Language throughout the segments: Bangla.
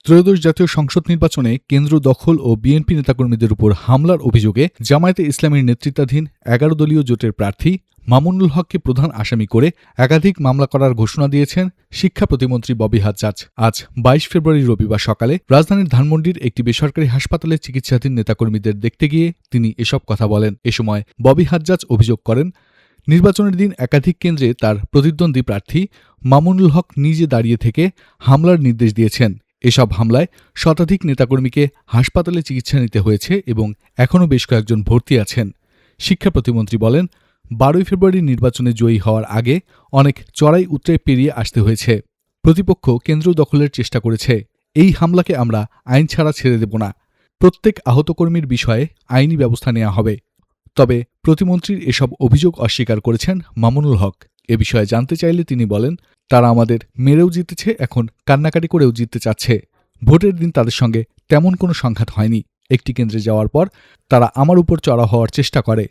ত্রয়োদশ জাতীয় সংসদ নির্বাচনে কেন্দ্র দখল ও বিএনপি নেতাকর্মীদের উপর হামলার অভিযোগে জামায়াতে ইসলামীর নেতৃত্বাধীন ১১ দলীয় জোটের প্রার্থী মামুনুল হককে প্রধান আসামি করে একাধিক মামলা করার ঘোষণা দিয়েছেন শিক্ষা প্রতিমন্ত্রী ববি হাজ্জাজ। আজ ২২ ফেব্রুয়ারি রবিবার সকালে রাজধানীর ধানমন্ডির একটি বেসরকারি হাসপাতালে চিকিৎসাধীন নেতাকর্মীদের দেখতে গিয়ে তিনি এসব কথা বলেন। এ সময় ববি হাজ্জাজ অভিযোগ করেন, নির্বাচনের দিন একাধিক কেন্দ্রে তার প্রতিদ্বন্দ্বী প্রার্থী মামুনুল হক নিজে দাঁড়িয়ে থেকে হামলার নির্দেশ দিয়েছেন। এসব হামলায় শতাধিক নেতাকর্মীকে হাসপাতালে চিকিৎসা নিতে হয়েছে এবং এখনও বেশ কয়েকজন ভর্তি আছেন। শিক্ষা প্রতিমন্ত্রী বলেন, ১২ ফেব্রুয়ারি নির্বাচনে জয়ী হওয়ার আগে অনেক চড়াই উতরাই পেরিয়ে আসতে হয়েছে। প্রতিপক্ষ কেন্দ্র দখলের চেষ্টা করেছে। এই হামলাকে আমরা আইন ছাড়া ছেড়ে দেব না। প্রত্যেক আহত কর্মীর বিষয়ে আইনি ব্যবস্থা নেওয়া হবে। তবে প্রতিমন্ত্রীর এসব অভিযোগ অস্বীকার করেছেন মামুনুল হক। এ বিষয়ে জানতে চাইলে তিনি বলেন, তারা আমাদের মেরেও জিতেছে, এখন কান্নাকাটি করেও জিততে চাচ্ছে। ভোটের দিন তাদের সঙ্গে তেমন কোনো সংঘাত হয়নি। একটি কেন্দ্রে যাওয়ার পর তারা আমার উপর চড়া হওয়ার চেষ্টা করে,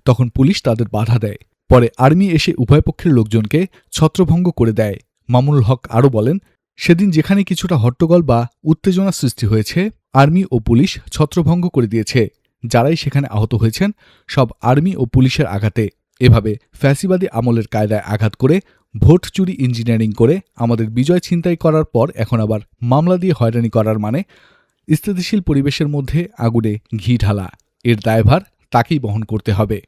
তখন পুলিশ তাদের বাধা দেয়। পরে আর্মি এসে উভয় পক্ষের লোকজনকে ছত্রভঙ্গ করে দেয়। মামুনুল হক আরও বলেন, সেদিন যেখানে কিছুটা হট্টগোল বা উত্তেজনা সৃষ্টি হয়েছে, আর্মি ও পুলিশ ছত্রভঙ্গ করে দিয়েছে। যারাই সেখানে আহত হয়েছেন সব আর্মি ও পুলিশের আঘাতে। এভাবে ফ্যাসিবাদী আমলের কায়দায় আঘাত করে ভোট চুরি ইঞ্জিনিয়ারিং করে আমাদের বিজয় ছিনতাই করার পর এখন আবার মামলা দিয়ে হয়রানি করার মানে স্থিতিশীল পরিবেশের মধ্যে আগুনে ঘি ঢালা। এর দায়ভার তাকেই বহন করতে হবে।